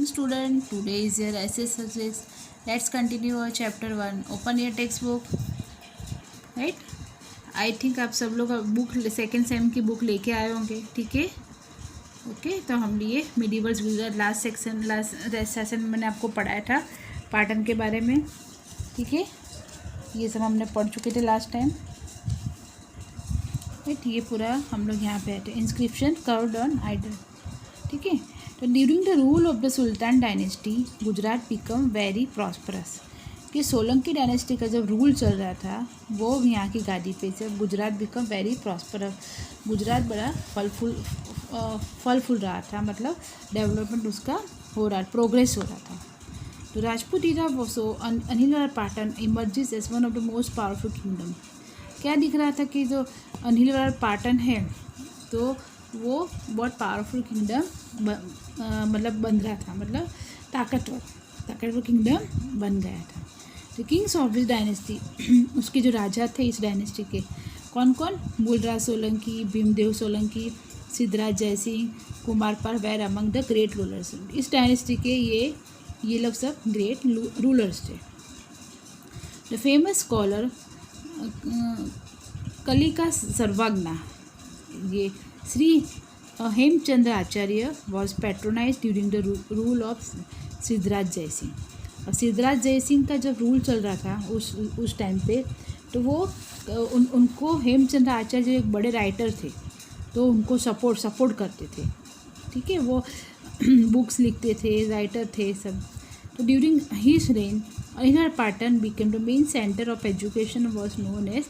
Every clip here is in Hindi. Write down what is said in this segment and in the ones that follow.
morning student. Today is your essay subject. Let's continue our chapter 1. Open your textbook. Right? I think आप सब लोग बुक सेकेंड सेम की बुक लेके आए होंगे. ठीक है. ओके. तो हम लिए मिडिवल्स गुजरात लास्ट सेशन में मैंने आपको पढ़ाया था पाटन के बारे में. ठीक है. ये सब हमने पढ़ चुके थे लास्ट टाइम. राइट. ये पूरा हम लोग यहाँ पे थे. Inscription carved on idol. ठीक है. तो during the rule of the sultan dynasty Gujarat become very prosperous. कि सोलंकी डायनेस्टी का जब रूल चल रहा था वो यहाँ की गादी पे से Gujarat become very prosperous. Gujarat बड़ा फल फूल रहा था. मतलब डेवलपमेंट उसका हो रहा, प्रोग्रेस हो रहा था. तो राजपूत इरा वोसो Anhil Patan emerges as one of the most powerful kingdom. क्या दिख रहा था कि जो अनिल पाटन है तो वो बहुत पावरफुल किंगडम मतलब बन रहा था. मतलब ताकतवर किंगडम बन गया था. तो किंग्स ऑफ दिस डायनेस्टी उसके जो राजा थे इस डायनेस्टी के कौन कौन? Mulraj Solanki, Bhimdev Solanki, Siddhraj Jaysingh, Kumarpal were among the great rulers. इस डायनेस्टी के ये लोग सब ग्रेट रूलर्स थे. The famous scholar Kalika Sarvagya ये Shri Hemchandra Acharya was patronize during the rule of Siddhraj Jaysingh. और सिद्धराज जयसिंह का जब रूल चल रहा था उस टाइम पे तो वो उनको हेमचंद्र आचार्य जो एक बड़े राइटर थे तो उनको सपोर्ट करते थे. ठीक है. वो बुक्स लिखते थे, राइटर थे सब. तो during his reign Anhil Patan became the main centre of education was known as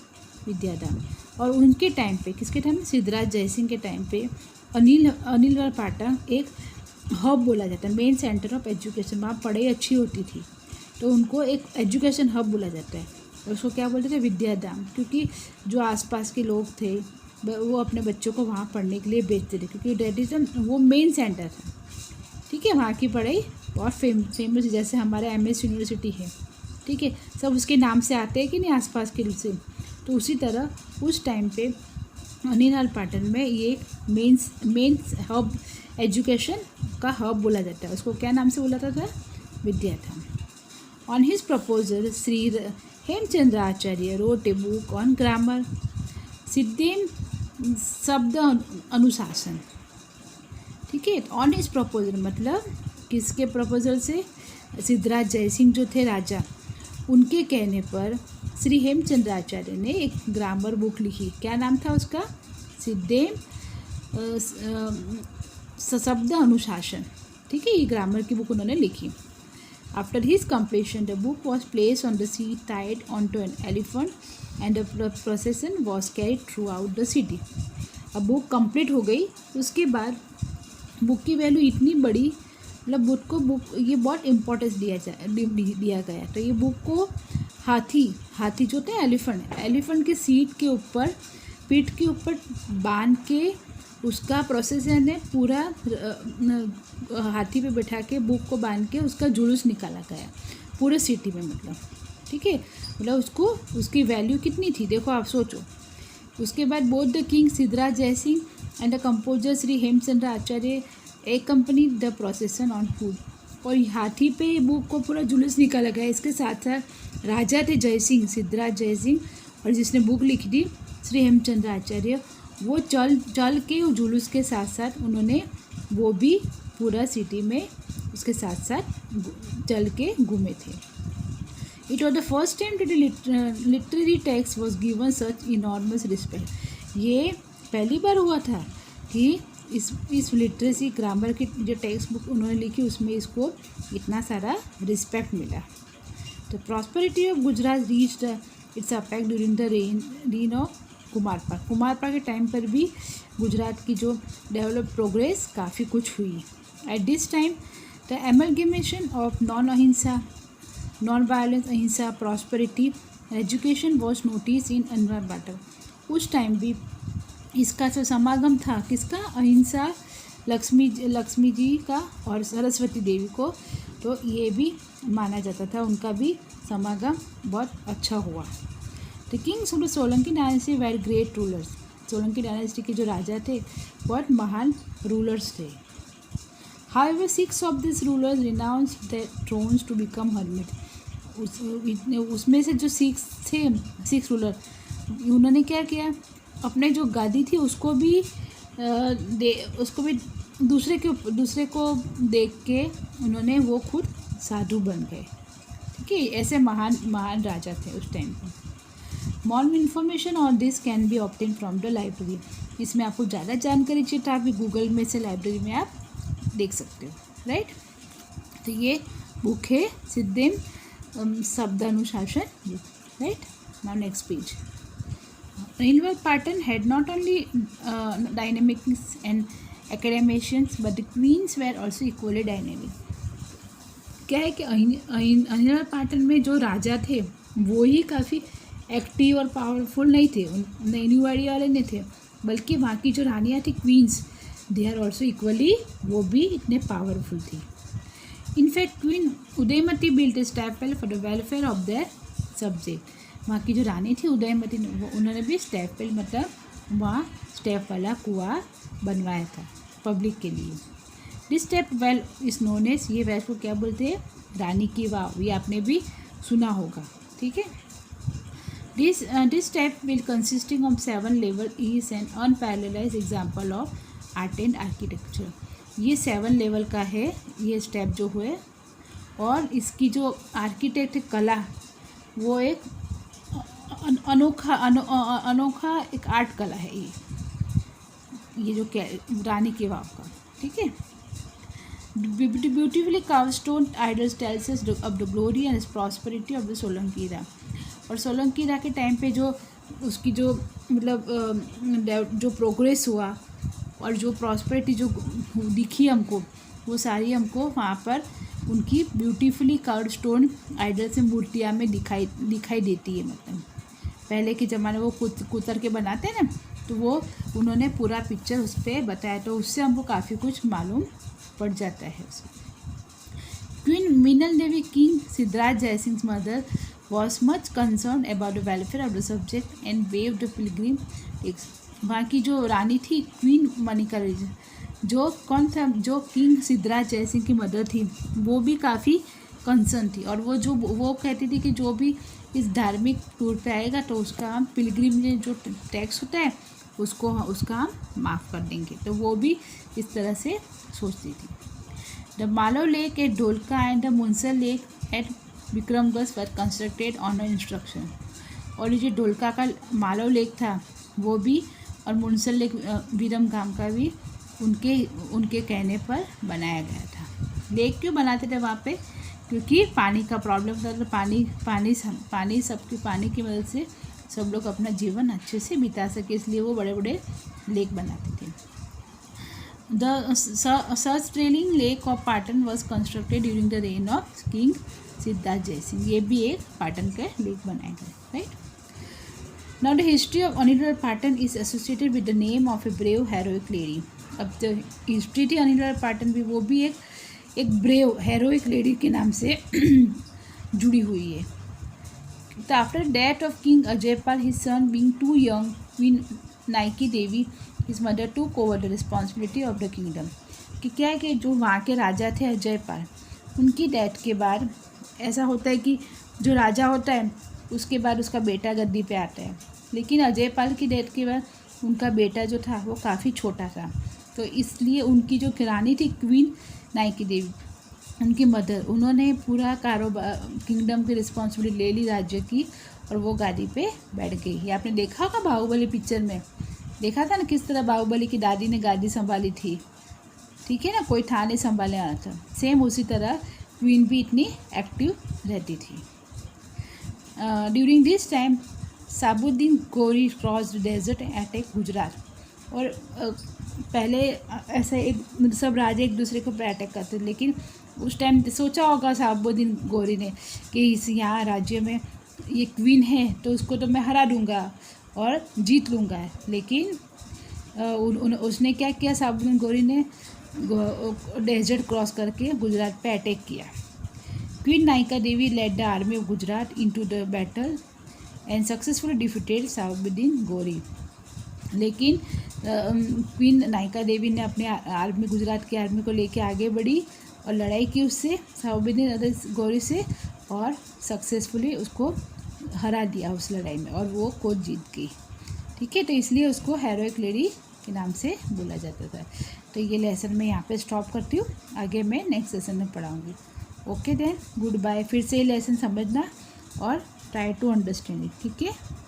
Vidyadham. और उनके टाइम पे, किसके टाइम में? सिद्धराज जयसिंह के टाइम पे अनिल पाटन एक हब बोला जाता है, मेन सेंटर ऑफ एजुकेशन. वहाँ पढ़ाई अच्छी होती थी तो उनको एक एजुकेशन हब बोला जाता है. और उसको क्या बोलते थे? विद्याधाम. क्योंकि जो आसपास के लोग थे वो अपने बच्चों को वहाँ पढ़ने के लिए भेजते थे क्योंकि डेट इज वो मेन सेंटर था. ठीक है. वहाँ की पढ़ाई बहुत फेमस, जैसे हमारे MS यूनिवर्सिटी है. ठीक है. सब उसके नाम से आते हैं कि नहीं आसपास के से. तो उसी तरह उस टाइम पे अनिल पाटन में ये मेन हब, एजुकेशन का हब बोला जाता है. उसको क्या नाम से बोला था? Vidyadham. On his proposal Shri Hemchandra Acharya wrote a book on grammar Siddhem Shabd Anushasan. ठीक है. ऑन हिज प्रपोजल मतलब किसके प्रपोजल से? सिद्धराज जयसिंह जो थे राजा, उनके कहने पर श्री हेमचंद्र आचार्य ने एक ग्रामर बुक लिखी. क्या नाम था उसका? सिद्धेम शब्द अनुशासन. ठीक है. ये ग्रामर की बुक उन्होंने लिखी. After his completion the book was place on the sea tied on to an elephant and the procession was carried throughout the city. अब बुक कंप्लीट हो गई. उसके बाद बुक की वैल्यू इतनी बड़ी, मतलब बुक ये बहुत इम्पोर्टेंस दिया गया. तो ये बुक को हाथी जो होते हैं एलिफेंट के सीट के ऊपर, पीठ के ऊपर बांध के उसका प्रोसेसन है पूरा हाथी पे बैठा के बुक को बांध के उसका जुलूस निकाला गया पूरे सिटी में. मतलब ठीक है. मतलब उसकी वैल्यू कितनी थी देखो आप सोचो. उसके बाद both the king Siddharaj Jaisingh and the composer Shri Hemchandra Acharya accompany the procession on foot. और हाथी पे बुक को पूरा जुलूस निकाला गया. इसके साथ साथ राजा थे जयसिंह, सिद्धराज जयसिंह, और जिसने बुक लिखी थी श्री हेमचंद्र आचार्य, वो चल के जुलूस के साथ साथ उन्होंने वो भी पूरा सिटी में उसके साथ साथ चल के घूमे थे. It was the first time that literary text was given such enormous respect. ये पहली बार हुआ था कि इस लिटरेसी ग्रामर की जो टेक्स्ट बुक उन्होंने लिखी उसमें इसको इतना सारा रिस्पेक्ट मिला. तो prosperity of Gujarat reached its apex during the reign of Kumarpal के टाइम पर भी गुजरात की जो डेवलप प्रोग्रेस काफ़ी कुछ हुई. At this time the amalgamation of non violence, ahimsa, prosperity and education was notice in Anil Patan. उस टाइम भी इसका जो समागम था किसका? अहिंसा, लक्ष्मी जी का और सरस्वती देवी को. तो ये भी माना जाता था, उनका भी समागम बहुत अच्छा हुआ. The kings of the Solanki dynasty were great rulers. Solanki dynasty के जो राजा थे बहुत महान रूलर्स थे. However, 6 of these rulers renounced their thrones to become hermits. उसमें से जो 6 थे, 6 रूलर, उन्होंने क्या किया, अपने जो गादी थी उसको भी दूसरे को देख के उन्होंने वो खुद साधु बन गए। ठीक है, ऐसे महान राजा थे उस टाइम पर। More information on this can be obtain from the library. इसमें आपको ज़्यादा जानकारी चाहिए तो आप गूगल में से लाइब्रेरी में आप देख सकते हो, राइट। तो ये बुक है Siddhem Shabdanushasan book, right. Now next page. Aníbal Patton had not only dynamics and academicians but the queens were also equally dynamic. क्या है कि अनिल पाटन में जो राजा थे वो ही काफ़ी एक्टिव और पावरफुल नहीं थे, न्यूवाड़ी वाले नहीं थे, बल्कि वहाँ की जो रानियाँ थी queens, they are also equally, वो भी इतने पावरफुल थी। In fact queen Udayamati built a stepwell for the welfare of their subject. वहाँ की जो रानी थी उदयमती, उन्होंने भी स्टैपवेल मतलब वहाँ स्टेप वाला कुआं बनवाया था पब्लिक के लिए। This step well is known as, ये वेल को क्या बोलते हैं, रानी की वाव, ये आपने भी सुना होगा। ठीक है, this step will consisting of 7 level is an unparalleled example of art and architecture. ये 7 लेवल का है ये स्टेप जो हुए, और इसकी जो आर्किटेक्ट कला वो एक अनोखा एक आर्ट कला है ये जो रानी की वाव का। ठीक है, beautifully carved stone idols tells us of the glory and prosperity of the Solanki era। और सोलंकी era के टाइम पे जो उसकी जो मतलब जो प्रोग्रेस हुआ और जो प्रॉस्पेरिटी जो दिखी हमको, वो सारी हमको वहाँ पर उनकी ब्यूटीफुली कार्व्ड स्टोन आइडल से मूर्तियाँ में दिखाई देती है। मतलब पहले के ज़माने वो कुतर के बनाते हैं ना, तो वो उन्होंने पूरा पिक्चर उस पर बताया, तो उससे हमको काफ़ी कुछ मालूम पड़ जाता है। Queen Minal Devi king Siddharaj Jaisingh mother was much concern about the welfare of the subject and waved the pilgrim tax. वहाँ की जो रानी थी क्वीन मनिका, जो कौन था, जो किंग सिद्धराज जयसिंह की मदर थी, वो भी काफ़ी कंसर्न थी, और वो कहती थी कि जो भी इस धार्मिक टूर पे आएगा तो उसका हम पिलग्रिम में जो टैक्स होता है उसका हम माफ़ कर देंगे। तो वो भी इस तरह से सोचती थी। The Malav lake at Dholka and the Munsar lake at Vikramgarh were constructed on instruction. और ये जो ढोलका का मालव लेक था वो भी, और मुंसर लेक विरमगाम का भी उनके कहने पर बनाया गया था। लेक क्यों बनाते थे वहाँ पे, क्योंकि पानी का प्रॉब्लम था, तो पानी की मदद से सब लोग अपना जीवन अच्छे से बिता सके, इसलिए वो बड़े बड़े लेक बनाते थे। द Sahastraling lake of Patan was constructed during the reign of king Siddharth Jaisingh. ये भी एक पाटन के लेक बनाए गए, right. Now the history of Anhil Patan is associated with the name of a brave heroic lady. अब जो हिस्ट्री थी अनिल पाटन भी, वो भी एक ब्रेव हेरोइक लेडी के नाम से जुड़ी हुई है। तो after death of king Ajaypal his son being too young, queen Naiki Devi his mother took over the responsibility of the kingdom. कि क्या है कि जो वहाँ के राजा थे अजयपाल, उनकी डेथ के बाद ऐसा होता है कि जो राजा होता है उसके बाद उसका बेटा गद्दी पे आता है, लेकिन अजयपाल की डेथ के बाद उनका बेटा जो था वो काफ़ी छोटा था, तो इसलिए उनकी जो रानी थी क्वीन नाइकी देवी, उनकी मदर, उन्होंने पूरा कारोबार किंगडम की रिस्पॉन्सिबिलिटी ले ली राज्य की, और वो गादी पे बैठ गई। ये आपने देखा होगा बाहुबली पिक्चर में, देखा था ना किस तरह बाहुबली की दादी ने गादी संभाली थी। ठीक है ना, कोई था नहीं संभालने वाला था। सेम उसी तरह क्वीन भी इतनी एक्टिव रहती थी। ड्यूरिंग दिस टाइम साबुद्दीन गोरी क्रॉस्ड डेजर्ट एट ए गुजरात। और पहले ऐसा एक सब राजा एक दूसरे को अटैक करते थे, लेकिन उस टाइम सोचा होगा साबुद्दीन गोरी ने कि इस यहाँ राज्य में ये क्वीन है तो उसको तो मैं हरा दूंगा और जीत लूँगा। लेकिन उसने क्या किया, साबुद्दीन गोरी ने डेजर्ट क्रॉस करके गुजरात पे अटैक किया। Queen Naiki Devi led the army of Gujarat into the battle and successfully defeated Shabuddin Ghori. लेकिन क्वीन नायका देवी ने अपने आर्मी, गुजरात की आर्मी को लेके आगे बढ़ी और लड़ाई की उससे, साउबिन गौरी से, और सक्सेसफुली उसको हरा दिया उस लड़ाई में, और वो कोच जीत गई। ठीक है, तो इसलिए उसको हेरोइक लेडी के नाम से बोला जाता था। तो ये लेसन मैं यहाँ पे स्टॉप करती हूँ, आगे मैं नेक्स्ट सेशन में पढ़ाऊँगी। Okay then, good bye. फिर से ये लेसन समझना और ट्राई टू अंडरस्टैंड इट। ठीक है।